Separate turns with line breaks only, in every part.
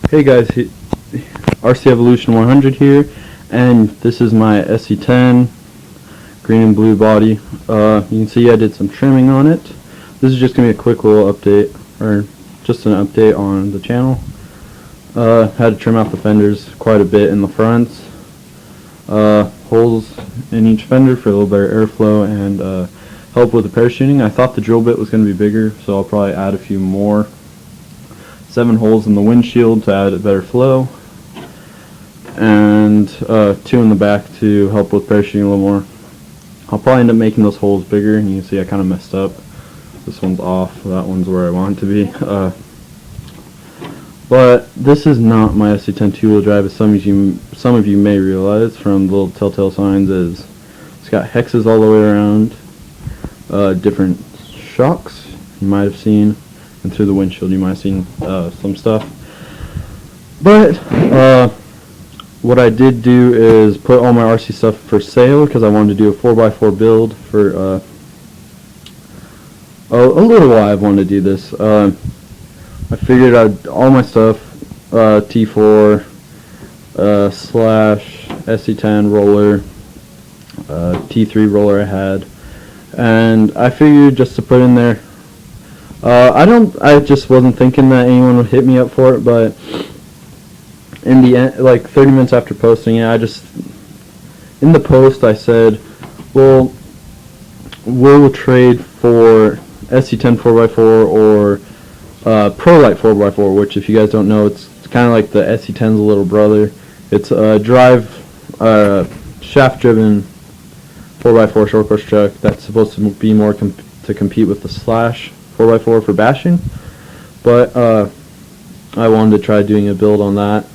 Hey guys, RCE100 here, and this is my SC10 green and blue body. You can see I did some trimming on it. This is just going to be a quick little update, or just an update on the channel. Had to trim out the fenders quite a bit in the fronts. Holes in each fender for a little better airflow and help with the parachuting. I thought the drill bit was going to be bigger, so I'll probably add a few more. 7 holes in the windshield to add a better flow, and 2 in the back to help with parachuting a little more. I'll probably end up making those holes bigger, and you can see I kind of messed up. This one's off, that one's where I want it to be. But this is not my SC10 two-wheel drive, as some of you may realize from the little telltale signs. Is it's got hexes all the way around, different shocks you might have seen. And through the windshield you might have seen some stuff. But what I did do is put all my RC stuff for sale because I wanted to do a 4x4 build for a little while. I've wanted to do this. I figured all my stuff, T4 slash SC10 roller, T3 roller I had, and I figured just to put in there. I just wasn't thinking that anyone would hit me up for it, but in the end, like 30 minutes after posting it, in the post I said, well, we'll trade for SC10 4x4 or ProLite 4x4, which, if you guys don't know, it's kind of like the SC10's little brother. It's a shaft-driven 4x4 short course truck that's supposed to be more to compete with the Slash 4x4 for bashing, but I wanted to try doing a build on that.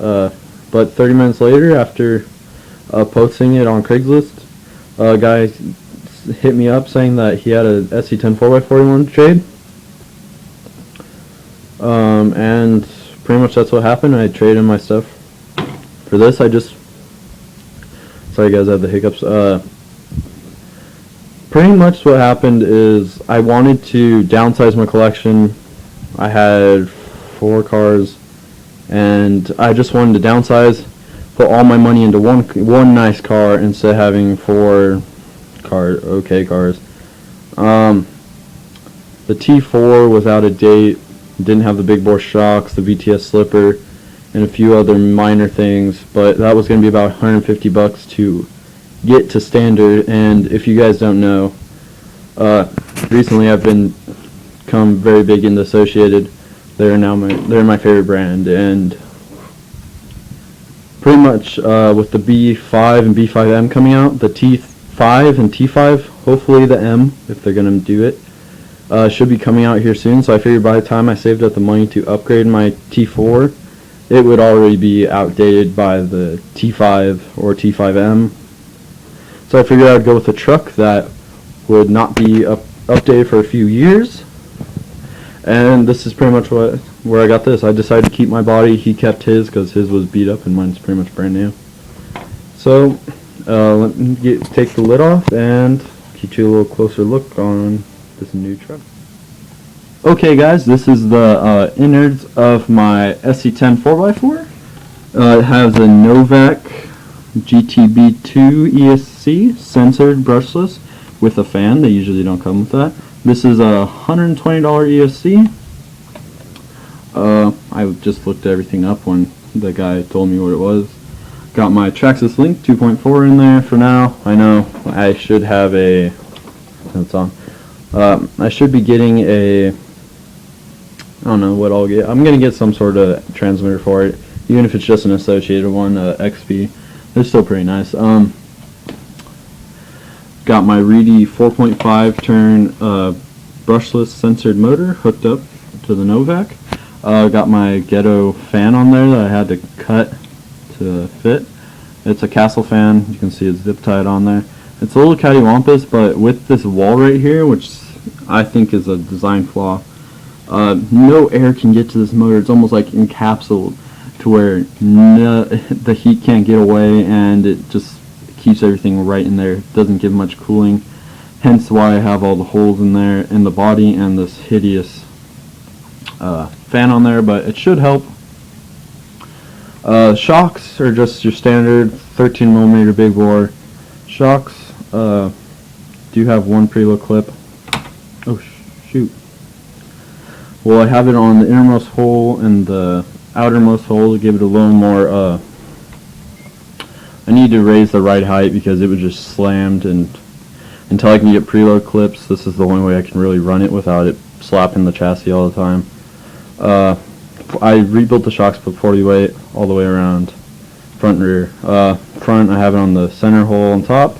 But 30 minutes later, after posting it on Craigslist, a guy hit me up saying that he had a SC10 4x4 he wanted to trade, and pretty much that's what happened. I traded my stuff for this. Sorry guys, I had the hiccups. Pretty much what happened is I wanted to downsize my collection. I had 4 cars, and I just wanted to downsize, put all my money into one nice car instead of having 4 okay cars. The T4 was out of date, didn't have the big bore shocks, the VTS slipper, and a few other minor things, but that was going to be about $150 to get to standard. And if you guys don't know, recently I've become very big into Associated. They're my favorite brand, and pretty much with the B5 and B5M coming out, the T5 and T5, hopefully the M, if they're gonna do it, should be coming out here soon. So I figured by the time I saved up the money to upgrade my T4, it would already be outdated by the T5 or T5M. So I figured I'd go with a truck that would not be updated for a few years. And this is pretty much where I got this. I decided to keep my body. He kept his because his was beat up and mine's pretty much brand new. So let me take the lid off and get you a little closer look on this new truck. Okay guys, this is the innards of my SC10 4x4. It has a Novak GTB2 ESC censored brushless with a fan. They usually don't come with that. This is a $120 ESC. I just looked everything up when the guy told me what it was. Got my Traxxas Link 2.4 in there for now. I know I should have a, that's on. I should be getting a, I don't know what I'll get. I'm gonna get some sort of transmitter for it, even if it's just an Associated one, XP. They're still pretty nice. Got my Reedy 4.5 turn brushless censored motor hooked up to the Novak. Got my Ghetto fan on there that I had to cut to fit. It's a Castle fan. You can see it's zip tied on there. It's a little cattywampus, but with this wall right here, which I think is a design flaw, no air can get to this motor. It's almost like encapsulated to where the heat can't get away, and it just keeps everything right in there. It doesn't give much cooling, hence why I have all the holes in there in the body and this hideous fan on there, but it should help. Shocks are just your standard 13mm big bore shocks. Do have one preload clip. Oh shoot. Well, I have it on the innermost hole and the outermost hole to give it a little more, I need to raise the right height because it was just slammed, and until I can get preload clips, this is the only way I can really run it without it slapping the chassis all the time. I rebuilt the shocks, put 40 weight all the way around, front and rear. Front, I have it on the center hole on top,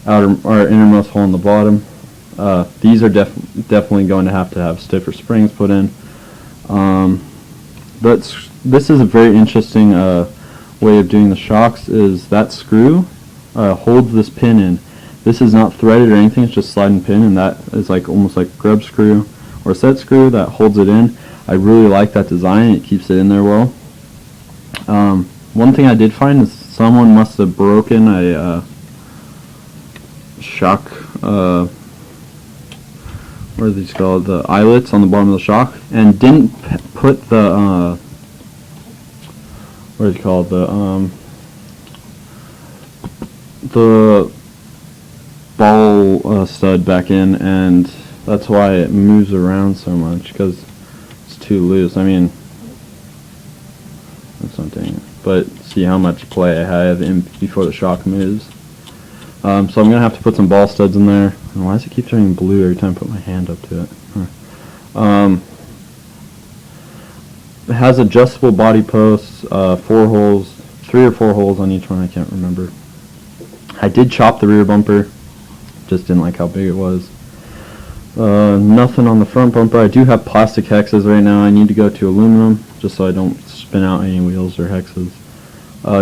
outer or innermost hole on the bottom. These are definitely going to have stiffer springs put in. But this is a very interesting way of doing the shocks. Is that screw holds this pin in. This is not threaded or anything, it's just sliding pin, and that is like almost like a grub screw or a set screw that holds it in. I really like that design, it keeps it in there well. One thing I did find is someone must have broken a shock, what are these called, the eyelets on the bottom of the shock, and didn't put the, what is it called, the ball stud back in, and that's why it moves around so much, because it's too loose. I mean, that's not doing it, but see how much play I have in before the shock moves. So I'm going to have to put some ball studs in there. And why does it keep turning blue every time I put my hand up to it? It has adjustable body posts, 4 holes, 3 or 4 holes on each one, I can't remember. I did chop the rear bumper, just didn't like how big it was. Nothing on the front bumper. I do have plastic hexes right now. I need to go to aluminum just so I don't spin out any wheels or hexes.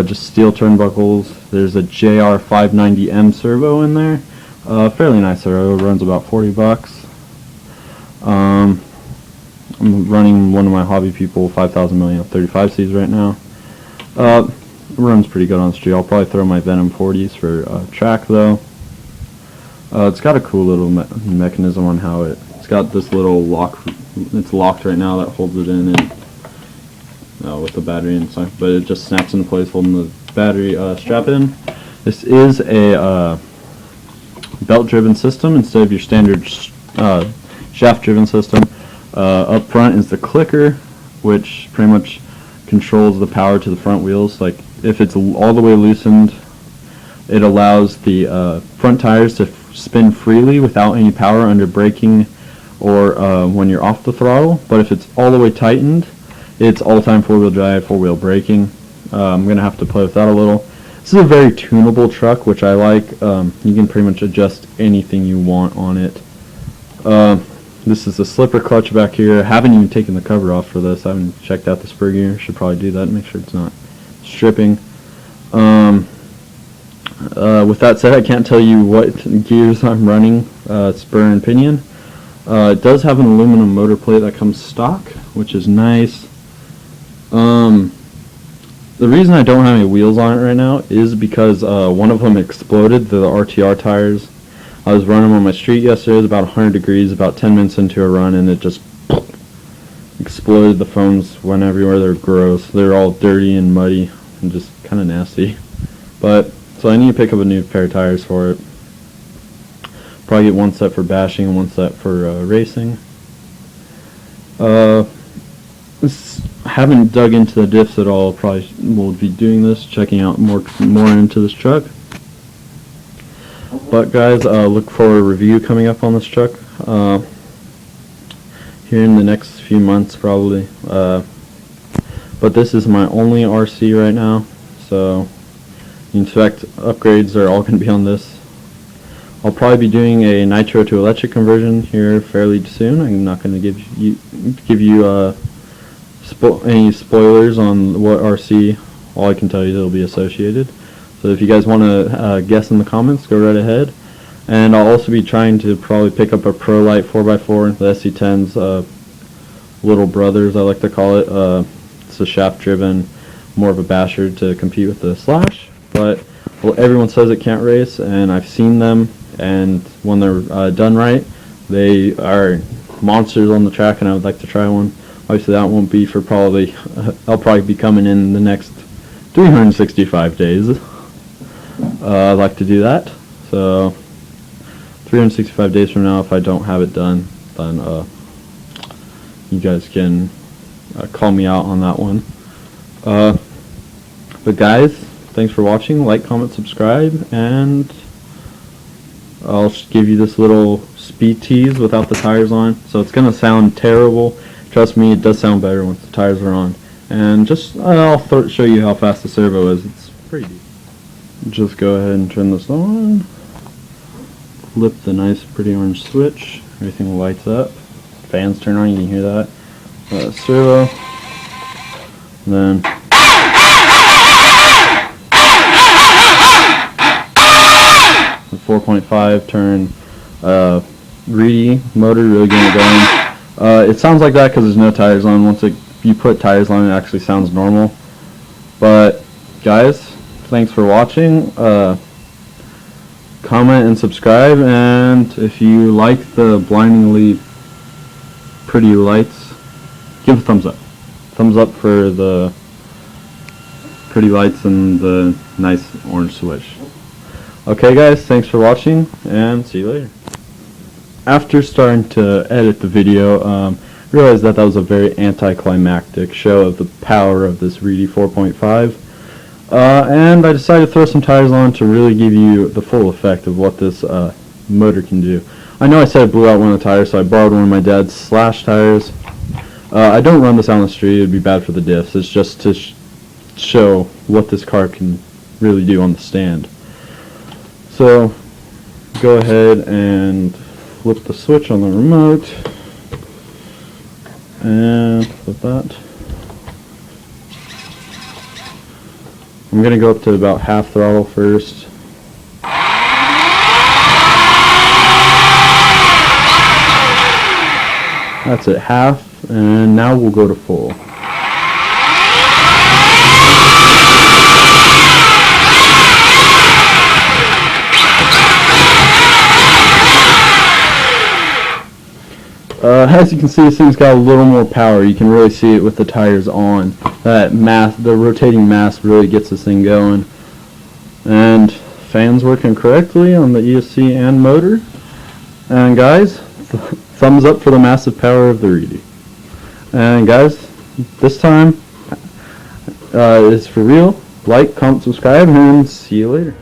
Just steel turnbuckles. There's a JR590M servo in there. Fairly nice servo. It runs about $40. I'm running one of my hobby people 5,000 milliamp 35Cs right now. It runs pretty good on the street. I'll probably throw my Venom 40s for track though. It's got a cool little mechanism on how it's got this little lock. It's locked right now that holds it in, and with the battery inside, but it just snaps into place holding the battery strap in. This is a belt-driven system instead of your standard shaft-driven system. Up front is the clicker, which pretty much controls the power to the front wheels. Like if it's all the way loosened, it allows the front tires to spin freely without any power under braking or when you're off the throttle. But if it's all the way tightened, it's all-time four-wheel drive, four-wheel braking. I'm going to have to play with that a little. This is a very tunable truck, which I like. You can pretty much adjust anything you want on it. This is a slipper clutch back here. I haven't even taken the cover off for this. I haven't checked out the spur gear. Should probably do that and make sure it's not stripping. With that said, I can't tell you what gears I'm running, spur and pinion. It does have an aluminum motor plate that comes stock, which is nice. The reason I don't have any wheels on it right now is because one of them exploded, the RTR tires. I was running on my street yesterday. It was about 100 degrees, about 10 minutes into a run, and it just exploded. The foams went everywhere. They're gross. They're all dirty and muddy and just kind of nasty. But so I need to pick up a new pair of tires for it. Probably get one set for bashing and one set for racing. I haven't dug into the diffs at all. Probably will be doing this, checking out more into this truck. But guys, look for a review coming up on this truck here in the next few months probably. But this is my only RC right now, so in fact upgrades are all going to be on this. I'll probably be doing a nitro to electric conversion here fairly soon. I'm not going to give you any spoilers on what RC. All I can tell you is it'll be associated. So if you guys want to guess in the comments, go right ahead. And I'll also be trying to probably pick up a ProLite 4x4, the SC10's little brothers, I like to call it. It's a shaft-driven, more of a basher to compete with the Slash. But well, everyone says it can't race, and I've seen them. And when they're done right, they are monsters on the track, and I would like to try one. Obviously, that won't be for probably. I'll probably be coming in the next 365 days. I'd like to do that. So 365 days from now, if I don't have it done, then you guys can call me out on that one. But guys, thanks for watching. Like, comment, subscribe, and I'll give you this little speed tease without the tires on. So it's gonna sound terrible. Trust me, it does sound better once the tires are on. And just I'll show you how fast the servo is. It's pretty deep. Just go ahead and turn this on. Flip the nice pretty orange switch. Everything lights up. Fans turn on, you can hear that. Servo. Then the 4.5 turn reedy motor really getting it going. It sounds like that because there's no tires on. Once you put tires on, it actually sounds normal. But guys, thanks for watching. Comment and subscribe, and if you like the blindingly pretty lights, give a thumbs up. Thumbs up for the pretty lights and the nice orange switch. Okay guys, thanks for watching, and see you later. After starting to edit the video, realized that was a very anticlimactic show of the power of this RCE 4.5. And I decided to throw some tires on to really give you the full effect of what this motor can do. I know I said I blew out one of the tires, so I borrowed one of my dad's slash tires. I don't run this out on the street, it would be bad for the diffs. It's just to show what this car can really do on the stand. So go ahead and flip the switch on the remote and flip that. I'm going to go up to about half throttle first. That's at half, and now we'll go to full. As you can see, this thing's got a little more power. You can really see it with the tires on. That mass, the rotating mass really gets this thing going. And fans working correctly on the ESC and motor. And guys, thumbs up for the massive power of the RCE. And guys, this time it's for real. Like, comment, subscribe, and see you later.